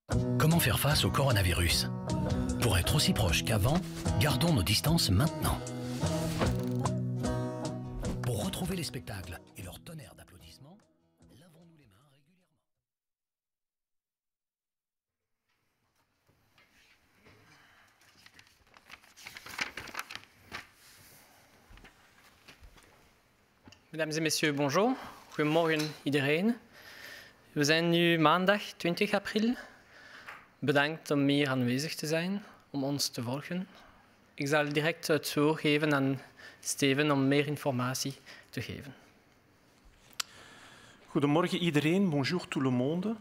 Comment faire face au coronavirus? Pour être aussi proche qu'avant, gardons nos distances maintenant. Pour retrouver les spectacles et leur tonnerre d'applaudissements, lavons-nous les mains régulièrement. Mesdames et messieurs, bonjour. Goedemorgen iedereen. We zijn nu maandag 20 april. Bedankt om hier aanwezig te zijn, om ons te volgen. Ik zal direct het woord geven aan Steven om meer informatie te geven. Goedemorgen iedereen, bonjour tout le monde.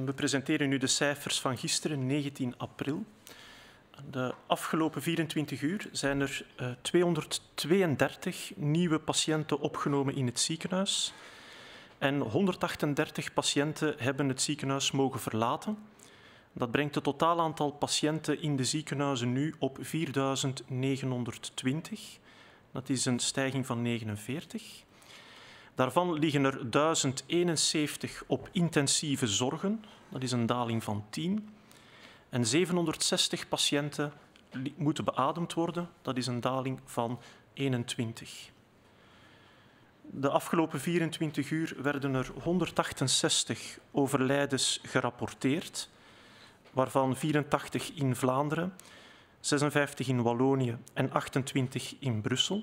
We presenteren nu de cijfers van gisteren, 19 april. De afgelopen 24 uur zijn er 232 nieuwe patiënten opgenomen in het ziekenhuis. En 138 patiënten hebben het ziekenhuis mogen verlaten. Dat brengt het totaal aantal patiënten in de ziekenhuizen nu op 4.920. Dat is een stijging van 49. Daarvan liggen er 1071 op intensieve zorgen. Dat is een daling van 10. En 760 patiënten moeten beademd worden. Dat is een daling van 21. De afgelopen 24 uur werden er 168 overlijdens gerapporteerd, waarvan 84 in Vlaanderen, 56 in Wallonië en 28 in Brussel.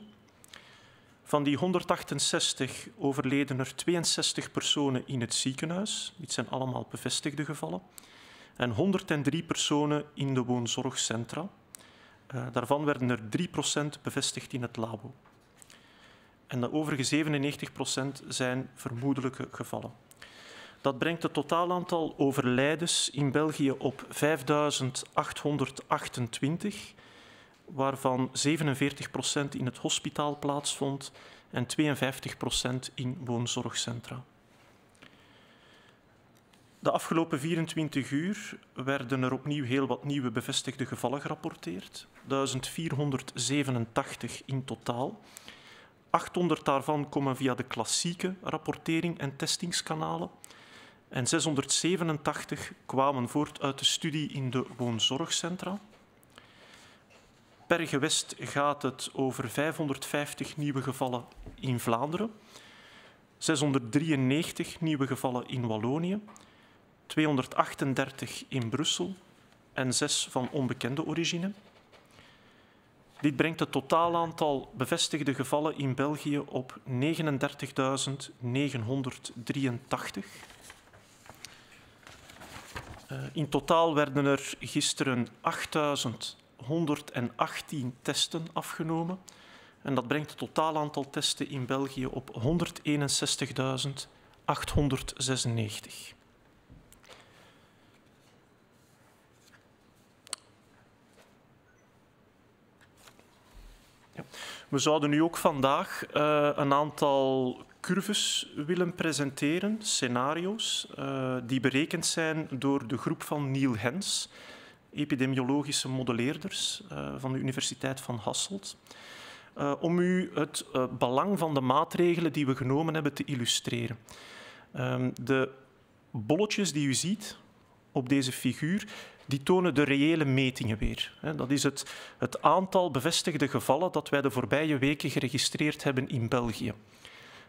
Van die 168 overleden er 62 personen in het ziekenhuis. Dit zijn allemaal bevestigde gevallen. En 103 personen in de woonzorgcentra. Daarvan werden er 3% bevestigd in het labo. En de overige 97% zijn vermoedelijke gevallen. Dat brengt het totaalaantal overlijdens in België op 5.828, waarvan 47% in het hospitaal plaatsvond en 52% in woonzorgcentra. De afgelopen 24 uur werden er opnieuw heel wat nieuwe bevestigde gevallen gerapporteerd. 1487 in totaal. 800 daarvan komen via de klassieke rapportering en testingskanalen. En 687 kwamen voort uit de studie in de woonzorgcentra. Per gewest gaat het over 550 nieuwe gevallen in Vlaanderen, 693 nieuwe gevallen in Wallonië, 238 in Brussel en 6 van onbekende origine. Dit brengt het totaalaantal bevestigde gevallen in België op 39.983. In totaal werden er gisteren 8.118 testen afgenomen. En dat brengt het totaalaantal testen in België op 161.896. We zouden nu ook vandaag een aantal curves willen presenteren, scenario's, die berekend zijn door de groep van Neil Hens, epidemiologische modelleerders van de Universiteit van Hasselt, om u het belang van de maatregelen die we genomen hebben te illustreren. De bolletjes die u ziet op deze figuur, die tonen de reële metingen weer. Dat is het aantal bevestigde gevallen dat wij de voorbije weken geregistreerd hebben in België.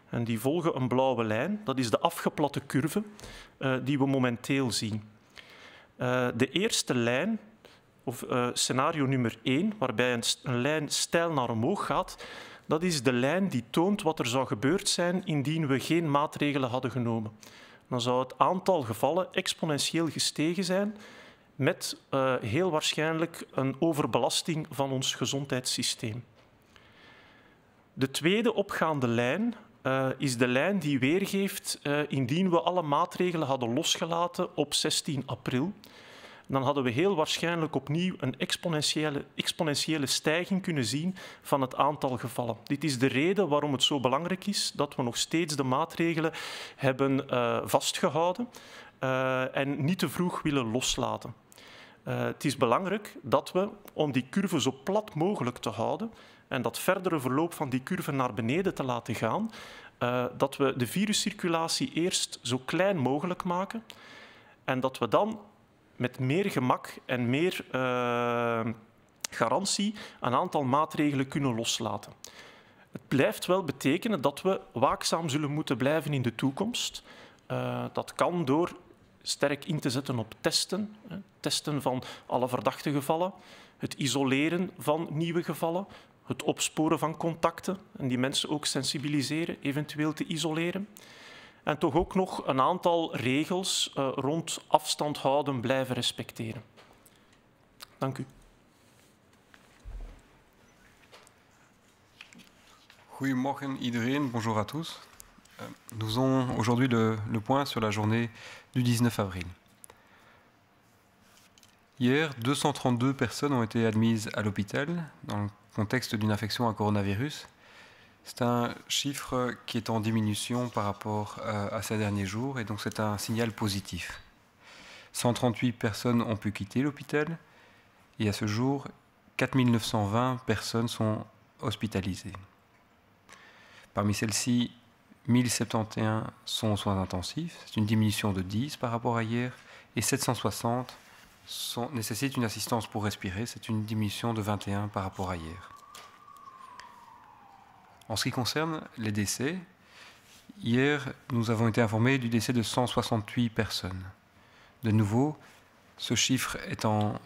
En die volgen een blauwe lijn. Dat is de afgeplatte curve die we momenteel zien. De eerste lijn, of scenario nummer 1, waarbij een lijn steil naar omhoog gaat, dat is de lijn die toont wat er zou gebeurd zijn indien we geen maatregelen hadden genomen. Dan zou het aantal gevallen exponentieel gestegen zijn, met heel waarschijnlijk een overbelasting van ons gezondheidssysteem. De tweede opgaande lijn is de lijn die weergeeft indien we alle maatregelen hadden losgelaten op 16 april. Dan hadden we heel waarschijnlijk opnieuw een exponentiële stijging kunnen zien van het aantal gevallen. Dit is de reden waarom het zo belangrijk is dat we nog steeds de maatregelen hebben vastgehouden en niet te vroeg willen loslaten. Het is belangrijk dat we, om die curve zo plat mogelijk te houden en dat verdere verloop van die curve naar beneden te laten gaan, dat we de viruscirculatie eerst zo klein mogelijk maken En dat we dan met meer gemak en meer garantie een aantal maatregelen kunnen loslaten. Het blijft wel betekenen dat we waakzaam zullen moeten blijven in de toekomst. Dat kan door sterk in te zetten op testen. Testen van alle verdachte gevallen, het isoleren van nieuwe gevallen, het opsporen van contacten en die mensen ook sensibiliseren, eventueel te isoleren. En toch ook nog een aantal regels rond afstand houden blijven respecteren. Dank u. Goedemorgen iedereen, bonjour à tous. Nous faisons aujourd'hui le point sur la journée du 19 avril. Hier, 232 personnes ont été admises à l'hôpital dans le contexte d'une infection à coronavirus. C'est un chiffre qui est en diminution par rapport à ces derniers jours et donc c'est un signal positif. 138 personnes ont pu quitter l'hôpital et à ce jour, 4920 personnes sont hospitalisées. Parmi celles-ci, 1071 sont aux soins intensifs, c'est une diminution de 10 par rapport à hier, et 760 nécessitent une assistance pour respirer, c'est une diminution de 21 par rapport à hier. En ce qui concerne les décès, hier, nous avons été informés du décès de 168 personnes. De nouveau, ce chiffre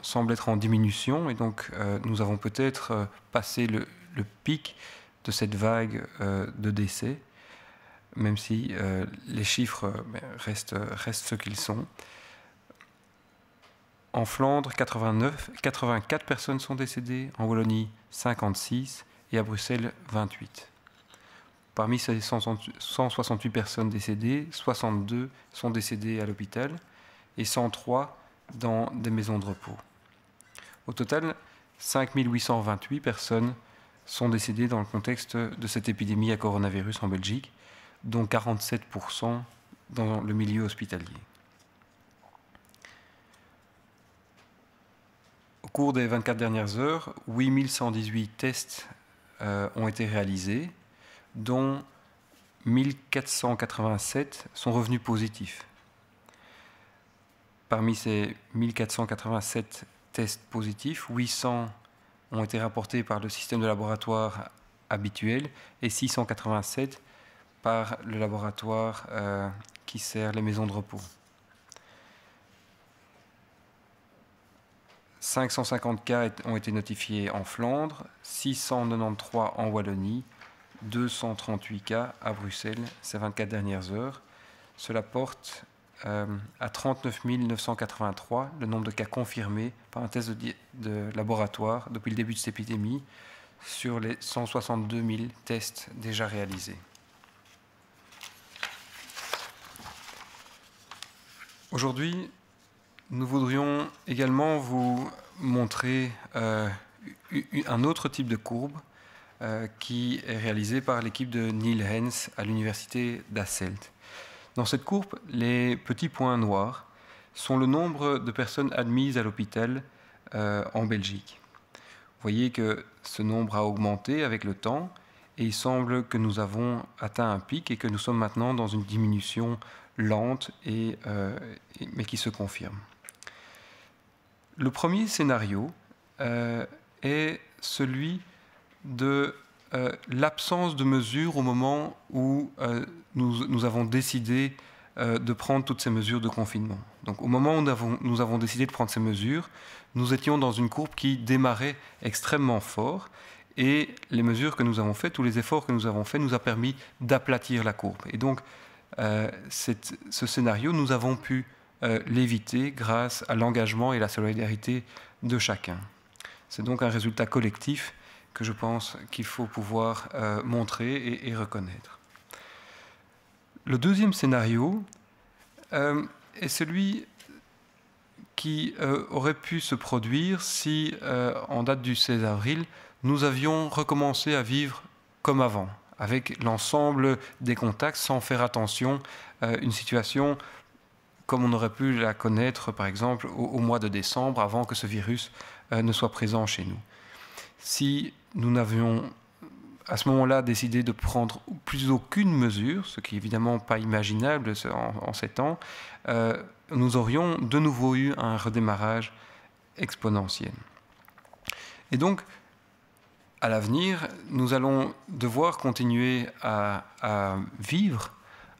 semble être en diminution, et donc nous avons peut-être passé le pic de cette vague de décès, même si les chiffres restent ce qu'ils sont. En Flandre, 84 personnes sont décédées, en Wallonie, 56, et à Bruxelles, 28. Parmi ces 168 personnes décédées, 62 sont décédées à l'hôpital et 103 dans des maisons de repos. Au total, 5828 personnes sont décédées dans le contexte de cette épidémie à coronavirus en Belgique, dont 47% dans le milieu hospitalier. Au cours des 24 dernières heures, 8118 tests ont été réalisés, dont 1487 sont revenus positifs. Parmi ces 1487 tests positifs, 800 ont été rapportés par le système de laboratoire habituel et 687 par le laboratoire qui sert les maisons de repos. 550 cas ont été notifiés en Flandre, 693 en Wallonie, 238 cas à Bruxelles ces 24 dernières heures. Cela porte à 39 983 le nombre de cas confirmés par un test de laboratoire depuis le début de cette épidémie sur les 162 000 tests déjà réalisés. Aujourd'hui, nous voudrions également vous montrer un autre type de courbe qui est réalisé par l'équipe de Neil Hens à l'université d'Asselt. Dans cette courbe, les petits points noirs sont le nombre de personnes admises à l'hôpital en Belgique. Vous voyez que ce nombre a augmenté avec le temps et il semble que nous avons atteint un pic et que nous sommes maintenant dans une diminution lente mais qui se confirme. Le premier scénario est celui de l'absence de mesures au moment où nous avons décidé de prendre toutes ces mesures de confinement. Donc, au moment où nous avons décidé de prendre ces mesures, nous étions dans une courbe qui démarrait extrêmement fort et les mesures que nous avons faites, tous les efforts que nous avons faits, nous a permis d'aplatir la courbe. Et donc, ce scénario, nous avons pu l'éviter grâce à l'engagement et la solidarité de chacun. C'est donc un résultat collectif que je pense qu'il faut pouvoir montrer et reconnaître. Le deuxième scénario est celui qui aurait pu se produire si, en date du 16 avril, nous avions recommencé à vivre comme avant, avec l'ensemble des contacts, sans faire attention à une situation comme on aurait pu la connaître, par exemple, au mois de décembre, avant que ce virus ne soit présent chez nous. Si nous n'avions à ce moment-là décidé de prendre plus aucune mesure, ce qui est évidemment pas imaginable en ces temps, nous aurions de nouveau eu un redémarrage exponentiel. Et donc, à l'avenir, nous allons devoir continuer à vivre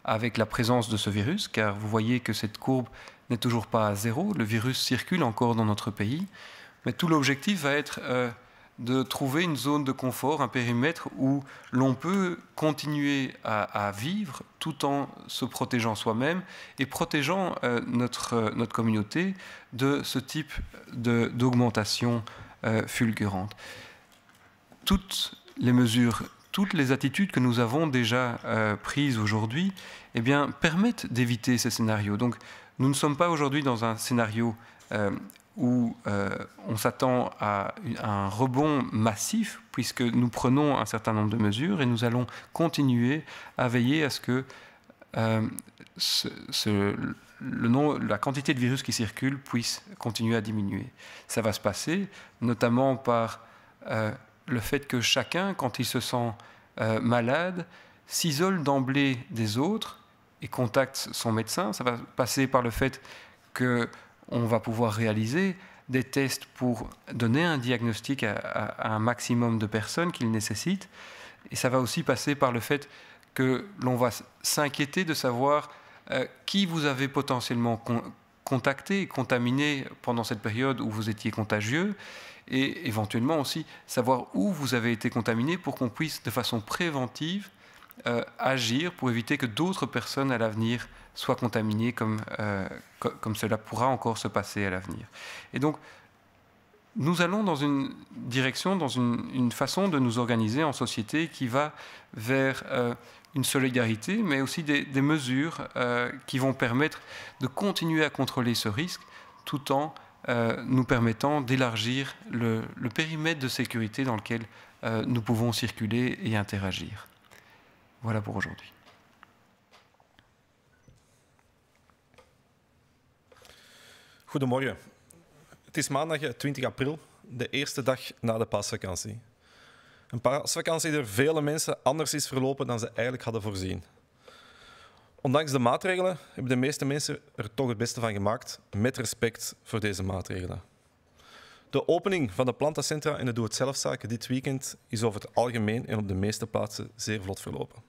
avec la présence de ce virus, car vous voyez que cette courbe n'est toujours pas à zéro, le virus circule encore dans notre pays, mais tout l'objectif va être de trouver une zone de confort, un périmètre où l'on peut continuer à vivre tout en se protégeant soi-même et protégeant notre communauté de ce type d'augmentation fulgurante. Toutes les mesures, toutes les attitudes que nous avons déjà prises aujourd'hui, eh bien, permettent d'éviter ces scénarios. Donc, nous ne sommes pas aujourd'hui dans un scénario où on s'attend à un rebond massif, puisque nous prenons un certain nombre de mesures et nous allons continuer à veiller à ce que la quantité de virus qui circule puisse continuer à diminuer. Ça va se passer notamment par le fait que chacun, quand il se sent malade, s'isole d'emblée des autres et contacte son médecin. Ça va passer par le fait qu'on va pouvoir réaliser des tests pour donner un diagnostic à un maximum de personnes qu'il nécessite. Et ça va aussi passer par le fait que l'on va s'inquiéter de savoir qui vous avez potentiellement contacté et contaminé pendant cette période où vous étiez contagieux, et éventuellement aussi savoir où vous avez été contaminé pour qu'on puisse de façon préventive agir pour éviter que d'autres personnes à l'avenir soient contaminées comme cela pourra encore se passer à l'avenir. Et donc, nous allons dans une direction, dans une façon de nous organiser en société qui va vers une solidarité, mais aussi des mesures qui vont permettre de continuer à contrôler ce risque tout en nous permettant d'élargir le périmètre de sécurité dans lequel nous pouvons circuler et interagir. Voilà pour aujourd'hui. Goedemorgen. Het is maandag 20 april, de eerste dag na de paasvakantie. Een paasvakantie die door vele mensen anders is verlopen dan ze eigenlijk hadden voorzien. Ondanks de maatregelen hebben de meeste mensen er toch het beste van gemaakt, met respect voor deze maatregelen. De opening van de plantencentra en de doe-het-zelfzaken dit weekend is over het algemeen en op de meeste plaatsen zeer vlot verlopen.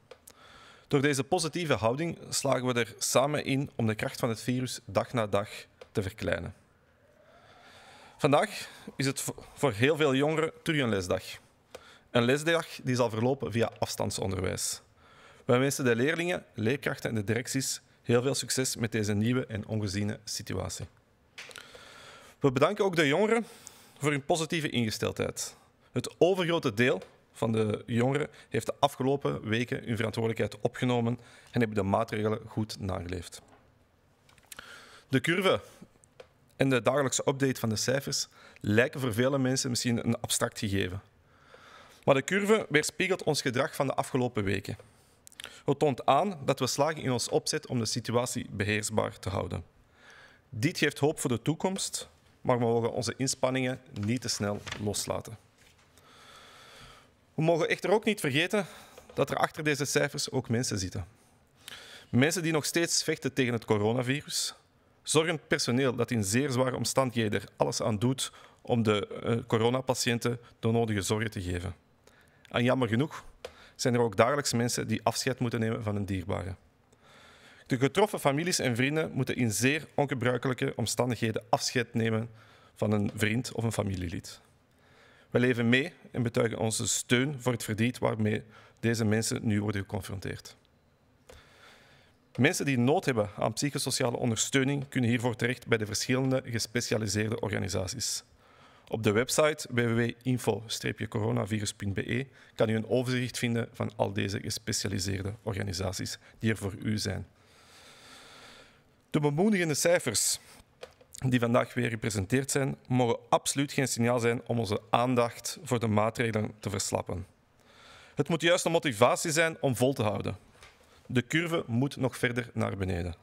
Door deze positieve houding slagen we er samen in om de kracht van het virus dag na dag te verkleinen. Vandaag is het voor heel veel jongeren terug een lesdag. Een lesdag die zal verlopen via afstandsonderwijs. Wij wensen de leerlingen, leerkrachten en de directies heel veel succes met deze nieuwe en ongeziene situatie. We bedanken ook de jongeren voor hun positieve ingesteldheid. Het overgrote deel van de jongeren heeft de afgelopen weken hun verantwoordelijkheid opgenomen en hebben de maatregelen goed nageleefd. De curve en de dagelijkse update van de cijfers lijken voor vele mensen misschien een abstract gegeven. Maar de curve weerspiegelt ons gedrag van de afgelopen weken. Het toont aan dat we slagen in ons opzet om de situatie beheersbaar te houden. Dit geeft hoop voor de toekomst, maar we mogen onze inspanningen niet te snel loslaten. We mogen echter ook niet vergeten dat er achter deze cijfers ook mensen zitten. Mensen die nog steeds vechten tegen het coronavirus. Zorgend personeel dat in zeer zware omstandigheden er alles aan doet om de coronapatiënten de nodige zorgen te geven. En jammer genoeg zijn er ook dagelijks mensen die afscheid moeten nemen van een dierbare. De getroffen families en vrienden moeten in zeer ongebruikelijke omstandigheden afscheid nemen van een vriend of een familielid. Wij leven mee en betuigen onze steun voor het verdriet waarmee deze mensen nu worden geconfronteerd. Mensen die nood hebben aan psychosociale ondersteuning kunnen hiervoor terecht bij de verschillende gespecialiseerde organisaties. Op de website www.info-coronavirus.be kan u een overzicht vinden van al deze gespecialiseerde organisaties die er voor u zijn. De bemoedigende cijfers die vandaag weer gepresenteerd zijn, mogen absoluut geen signaal zijn om onze aandacht voor de maatregelen te verslappen. Het moet juist een motivatie zijn om vol te houden. De curve moet nog verder naar beneden.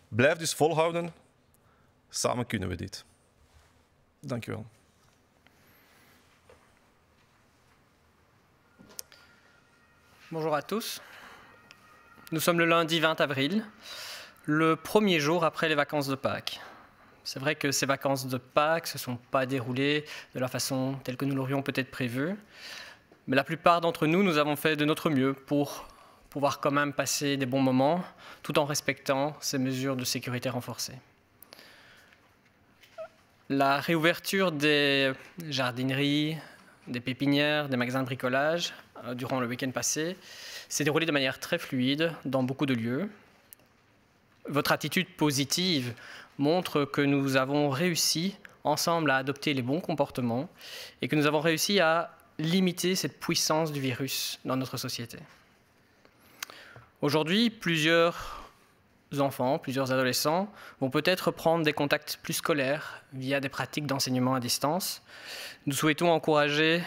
Blijf dus volhouden. Samen kunnen we dit. Dank u wel. Bonjour à tous. Nous sommes le lundi 20 avril. le premier jour après les vacances de Pâques. C'est vrai que ces vacances de Pâques ne se sont pas déroulées de la façon telle que nous l'aurions peut-être prévu, mais la plupart d'entre nous, nous avons fait de notre mieux pour pouvoir quand même passer des bons moments, tout en respectant ces mesures de sécurité renforcées. La réouverture des jardineries, des pépinières, des magasins de bricolage durant le week-end passé s'est déroulée de manière très fluide dans beaucoup de lieux. Votre attitude positive montre que nous avons réussi ensemble à adopter les bons comportements et que nous avons réussi à limiter cette puissance du virus dans notre société. Aujourd'hui, plusieurs enfants, plusieurs adolescents vont peut-être prendre des contacts plus scolaires via des pratiques d'enseignement à distance. Nous souhaitons encourager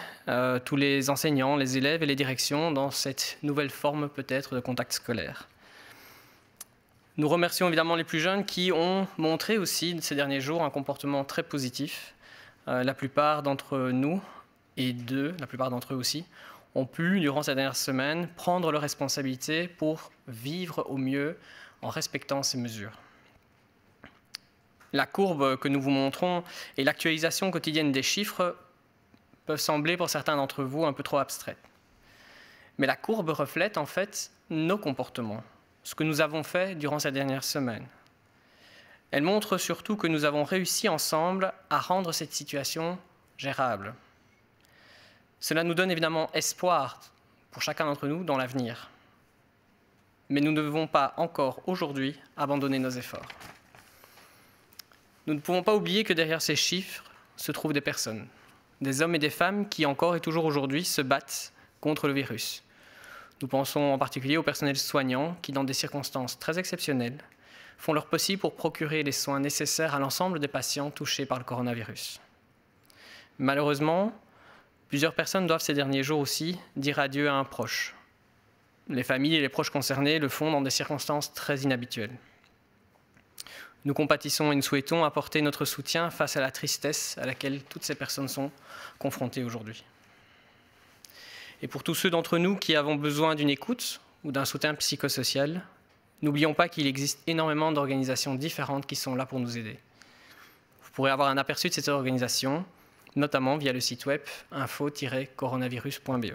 tous les enseignants, les élèves et les directions dans cette nouvelle forme peut-être de contact scolaire. Nous remercions évidemment les plus jeunes qui ont montré aussi ces derniers jours un comportement très positif. La plupart d'entre nous, et la plupart d'entre eux aussi, ont pu, durant ces dernières semaines, prendre leurs responsabilités pour vivre au mieux en respectant ces mesures. La courbe que nous vous montrons et l'actualisation quotidienne des chiffres peuvent sembler pour certains d'entre vous un peu trop abstraites. Mais la courbe reflète en fait nos comportements, ce que nous avons fait durant ces dernières semaines. Elle montre surtout que nous avons réussi ensemble à rendre cette situation gérable. Cela nous donne évidemment espoir pour chacun d'entre nous dans l'avenir. Mais nous ne devons pas encore aujourd'hui abandonner nos efforts. Nous ne pouvons pas oublier que derrière ces chiffres se trouvent des personnes, des hommes et des femmes qui encore et toujours aujourd'hui se battent contre le virus. Nous pensons en particulier au personnel soignant qui, dans des circonstances très exceptionnelles, font leur possible pour procurer les soins nécessaires à l'ensemble des patients touchés par le coronavirus. Malheureusement, plusieurs personnes doivent ces derniers jours aussi dire adieu à un proche. Les familles et les proches concernés le font dans des circonstances très inhabituelles. Nous compatissons et nous souhaitons apporter notre soutien face à la tristesse à laquelle toutes ces personnes sont confrontées aujourd'hui. Et pour tous ceux d'entre nous qui avons besoin d'une écoute ou d'un soutien psychosocial, n'oublions pas qu'il existe énormément d'organisations différentes qui sont là pour nous aider. Vous pourrez avoir un aperçu de ces organisations, notamment via le site web info-coronavirus.be.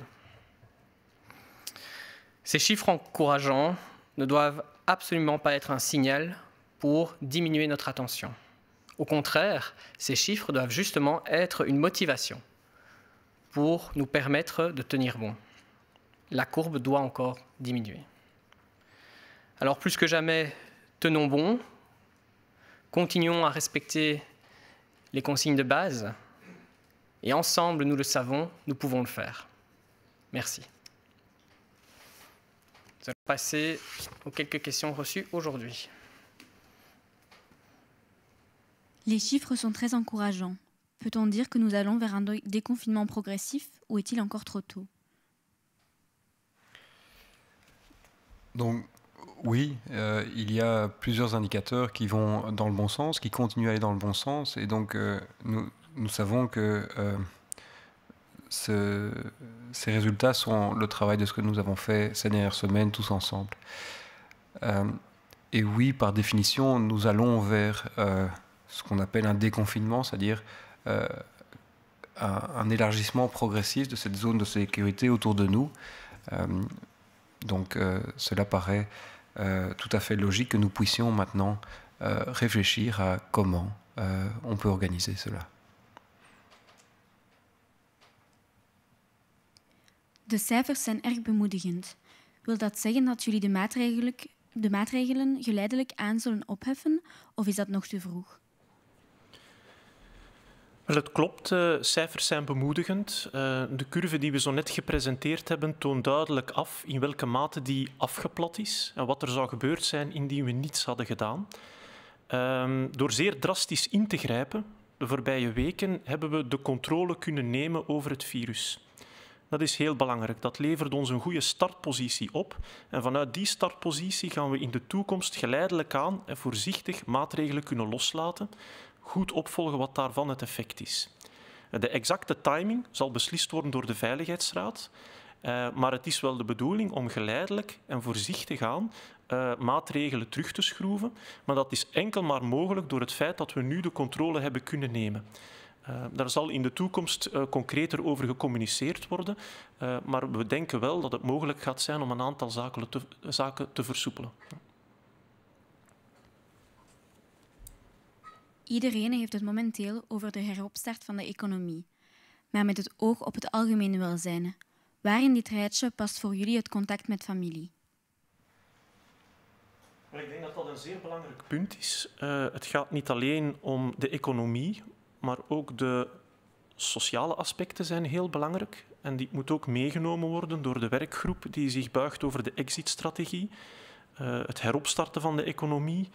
Ces chiffres encourageants ne doivent absolument pas être un signal pour diminuer notre attention. Au contraire, ces chiffres doivent justement être une motivation pour nous permettre de tenir bon. La courbe doit encore diminuer. Alors plus que jamais, tenons bon, continuons à respecter les consignes de base et ensemble, nous le savons, nous pouvons le faire. Merci. Nous allons passer aux quelques questions reçues aujourd'hui. Les chiffres sont très encourageants. Peut-on dire que nous allons vers un déconfinement progressif ou est-il encore trop tôt? Donc oui, il y a plusieurs indicateurs qui vont dans le bon sens, qui continuent à aller dans le bon sens. Et donc nous savons que ces résultats sont le travail de ce que nous avons fait ces dernières semaines tous ensemble. Et oui, par définition, nous allons vers ce qu'on appelle un déconfinement, c'est-à-dire un élargissement progressif de cette zone de sécurité autour de nous. Donc cela paraît tout à fait logique que nous puissions maintenant réfléchir à comment on peut organiser cela. De cijfers zijn erg bemoedigend. Wil dat zeggen dat jullie de maatregelen geleidelijk aan zullen opheffen of is dat nog te vroeg? Wel, het klopt, de cijfers zijn bemoedigend. De curve die we zo net gepresenteerd hebben toont duidelijk af in welke mate die afgeplat is en wat er zou gebeurd zijn indien we niets hadden gedaan. Door zeer drastisch in te grijpen de voorbije weken hebben we de controle kunnen nemen over het virus. Dat is heel belangrijk. Dat levert ons een goede startpositie op. En vanuit die startpositie gaan we in de toekomst geleidelijk aan en voorzichtig maatregelen kunnen loslaten. Goed opvolgen wat daarvan het effect is. De exacte timing zal beslist worden door de Veiligheidsraad. Maar het is wel de bedoeling om geleidelijk en voorzichtig aan maatregelen terug te schroeven. Maar dat is enkel maar mogelijk door het feit dat we nu de controle hebben kunnen nemen. Daar zal in de toekomst concreter over gecommuniceerd worden. Maar we denken wel dat het mogelijk gaat zijn om een aantal zaken te versoepelen. Iedereen heeft het momenteel over de heropstart van de economie. Maar met het oog op het algemene welzijn. Waar in dit rijtje past voor jullie het contact met familie? Ik denk dat dat een zeer belangrijk punt is. Het gaat niet alleen om de economie, maar ook de sociale aspecten zijn heel belangrijk. En die moet ook meegenomen worden door de werkgroep die zich buigt over de exit-strategie. Het heropstarten van de economie,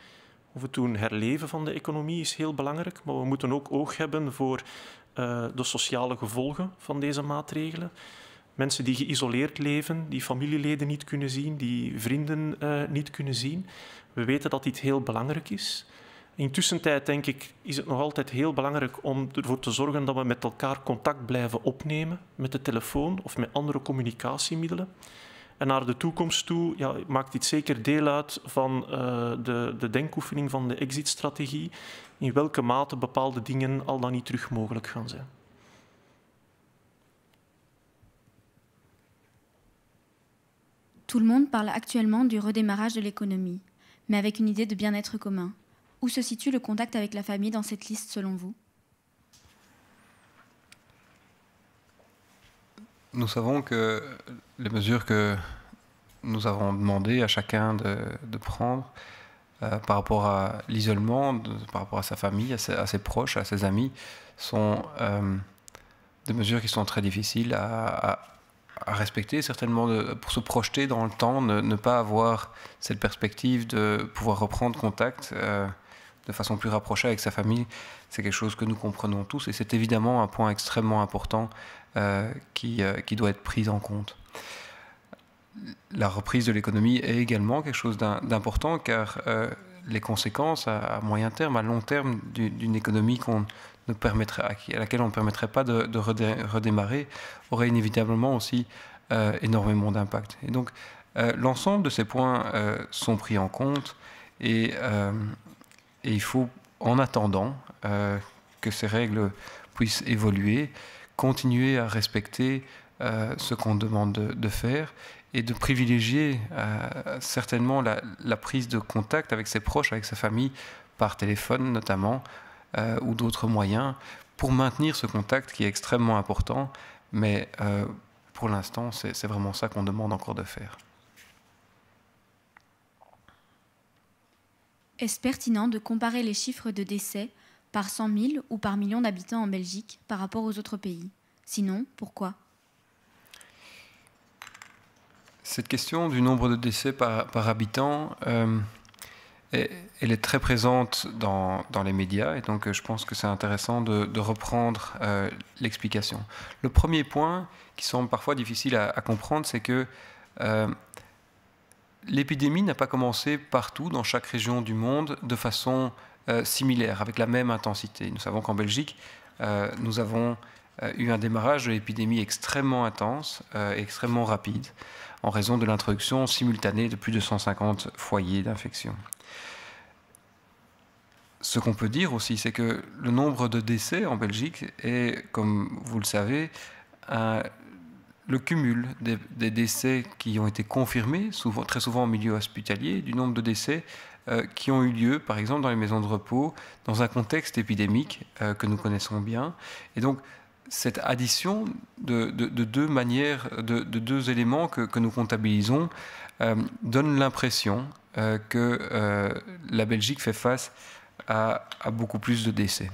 of het doen herleven van de economie is heel belangrijk. Maar we moeten ook oog hebben voor de sociale gevolgen van deze maatregelen. Mensen die geïsoleerd leven, die familieleden niet kunnen zien, die vrienden niet kunnen zien. We weten dat dit heel belangrijk is. Intussen denk ik, is het nog altijd heel belangrijk om ervoor te zorgen dat we met elkaar contact blijven opnemen met de telefoon of met andere communicatiemiddelen. En naar de toekomst toe maakt dit zeker deel uit van de denkoefening van de exit-strategie, in welke mate bepaalde dingen al dan niet terug mogelijk gaan zijn. Tout le monde parle actuellement du redémarrage de l'économie, mais avec une idée de bien-être commun. Où se situe le contact avec la famille dans cette liste selon vous? Nous savons que les mesures que nous avons demandé à chacun de prendre par rapport à l'isolement, par rapport à sa famille, à ses proches, à ses amis, sont des mesures qui sont très difficiles à respecter, certainement pour se projeter dans le temps, ne pas avoir cette perspective de pouvoir reprendre contact de façon plus rapprochée avec sa famille. C'est quelque chose que nous comprenons tous et c'est évidemment un point extrêmement important qui doit être pris en compte. La reprise de l'économie est également quelque chose d'important car les conséquences à moyen terme, à long terme d'une économie à laquelle on ne permettrait pas de redémarrer auraient inévitablement aussi énormément d'impact. Et donc l'ensemble de ces points sont pris en compte et il faut, en attendant que ces règles puissent évoluer, continuer à respecter ce qu'on demande de faire et de privilégier certainement la prise de contact avec ses proches, avec sa famille, par téléphone notamment, ou d'autres moyens, pour maintenir ce contact qui est extrêmement important, mais pour l'instant, c'est vraiment ça qu'on demande encore de faire. Est-ce pertinent de comparer les chiffres de décès par 100 000 ou par million d'habitants en Belgique par rapport aux autres pays? Sinon, pourquoi? Cette question du nombre de décès par habitant, elle est très présente dans les médias et donc je pense que c'est intéressant de reprendre l'explication. Le premier point qui semble parfois difficile à comprendre, c'est que l'épidémie n'a pas commencé partout, dans chaque région du monde, de façon similaire, avec la même intensité. Nous savons qu'en Belgique, nous avons eu un démarrage de l'épidémie extrêmement intense, extrêmement rapide, en raison de l'introduction simultanée de plus de 150 foyers d'infection. Ce qu'on peut dire aussi, c'est que le nombre de décès en Belgique est, comme vous le savez, le cumul des décès qui ont été confirmés, très souvent en milieu hospitalier, du nombre de décès qui ont eu lieu, par exemple, dans les maisons de repos, dans un contexte épidémique que nous connaissons bien. Et donc, cette addition de deux manières, de deux éléments que nous comptabilisons, donne l'impression que la Belgique fait face à beaucoup plus de décès.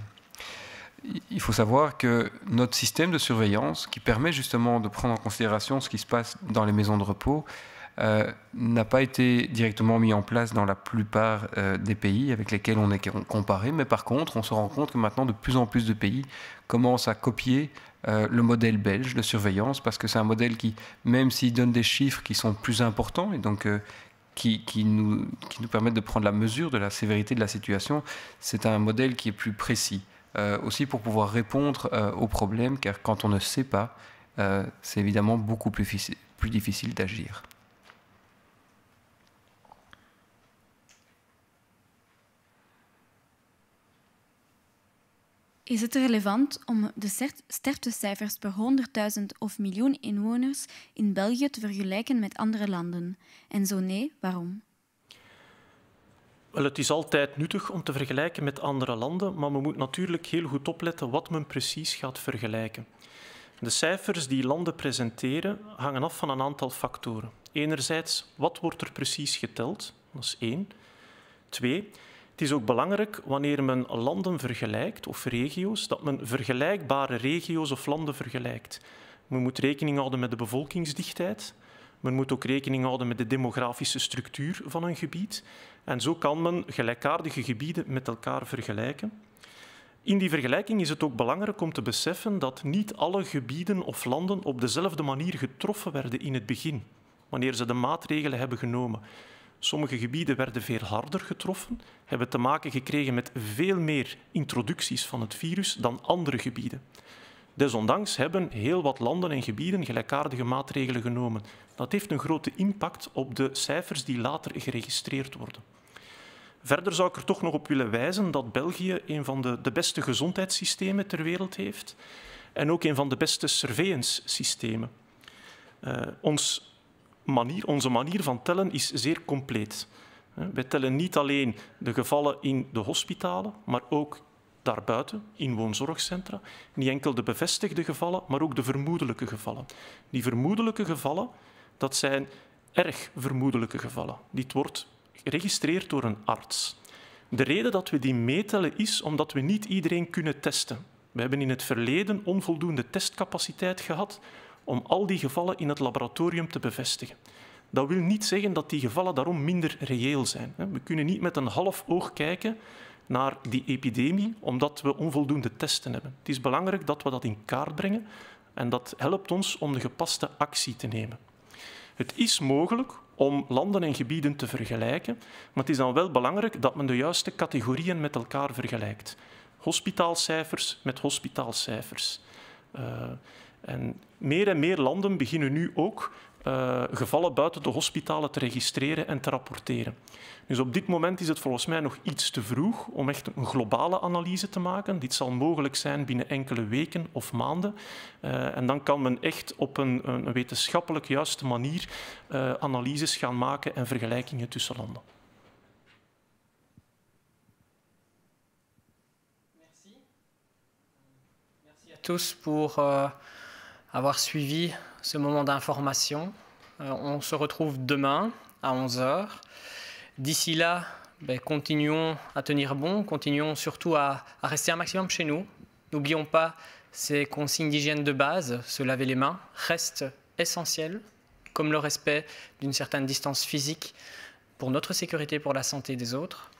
Il faut savoir que notre système de surveillance, qui permet justement de prendre en considération ce qui se passe dans les maisons de repos, n'a pas été directement mis en place dans la plupart des pays avec lesquels on est comparé, mais par contre, on se rend compte que maintenant, de plus en plus de pays commencent à copier le modèle belge de surveillance, parce que c'est un modèle qui, même s'il donne des chiffres qui sont plus importants, et donc qui nous permettent de prendre la mesure de la sévérité de la situation, c'est un modèle qui est plus précis. Aussi pour pouvoir répondre aux problèmes, car quand on ne sait pas, c'est évidemment beaucoup plus plus difficile d'agir. Is het relevant om de sterftecijfers per 100.000 of miljoen inwoners in België te vergelijken met andere landen? En zo nee, waarom? Wel, het is altijd nuttig om te vergelijken met andere landen, maar men moet natuurlijk heel goed opletten wat men precies gaat vergelijken. De cijfers die landen presenteren hangen af van een aantal factoren. Enerzijds, wat wordt er precies geteld? Dat is 1. 2. Het is ook belangrijk wanneer men landen vergelijkt of regio's, dat men vergelijkbare regio's of landen vergelijkt. Men moet rekening houden met de bevolkingsdichtheid. Men moet ook rekening houden met de demografische structuur van een gebied. En zo kan men gelijkaardige gebieden met elkaar vergelijken. In die vergelijking is het ook belangrijk om te beseffen dat niet alle gebieden of landen op dezelfde manier getroffen werden in het begin, wanneer ze de maatregelen hebben genomen. Sommige gebieden werden veel harder getroffen, hebben te maken gekregen met veel meer introducties van het virus dan andere gebieden. Desondanks hebben heel wat landen en gebieden gelijkaardige maatregelen genomen. Dat heeft een grote impact op de cijfers die later geregistreerd worden. Verder zou ik er toch nog op willen wijzen dat België een van de beste gezondheidssystemen ter wereld heeft en ook een van de beste surveillance-systemen. Onze manier van tellen is zeer compleet. Wij tellen niet alleen de gevallen in de hospitalen, maar ook daarbuiten, in woonzorgcentra. Niet enkel de bevestigde gevallen, maar ook de vermoedelijke gevallen. Die vermoedelijke gevallen, dat zijn erg vermoedelijke gevallen. Dit wordt geregistreerd door een arts. De reden dat we die meetellen is omdat we niet iedereen kunnen testen. We hebben in het verleden onvoldoende testcapaciteit gehad om al die gevallen in het laboratorium te bevestigen. Dat wil niet zeggen dat die gevallen daarom minder reëel zijn. We kunnen niet met een half oog kijken naar die epidemie, omdat we onvoldoende testen hebben. Het is belangrijk dat we dat in kaart brengen en dat helpt ons om de gepaste actie te nemen. Het is mogelijk om landen en gebieden te vergelijken, maar het is dan wel belangrijk dat men de juiste categorieën met elkaar vergelijkt. Hospitaalcijfers met hospitaalcijfers. En meer landen beginnen nu ook gevallen buiten de hospitalen te registreren en te rapporteren. Dus op dit moment is het volgens mij nog iets te vroeg om echt een globale analyse te maken. Dit zal mogelijk zijn binnen enkele weken of maanden. En dan kan men echt op een wetenschappelijk juiste manier analyses gaan maken en vergelijkingen tussen landen. Merci à tous pour avoir suivi ce moment d'information. On se retrouve demain à 11 h. D'ici là, continuons à tenir bon, continuons surtout à rester un maximum chez nous. N'oublions pas ces consignes d'hygiène de base, se laver les mains, reste essentiel, comme le respect d'une certaine distance physique pour notre sécurité et pour la santé des autres.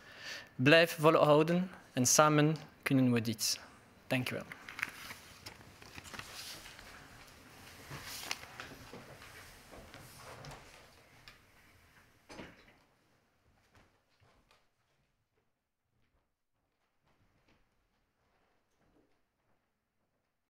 Blijf volhouden en samen kunnen we dit. Dank u wel.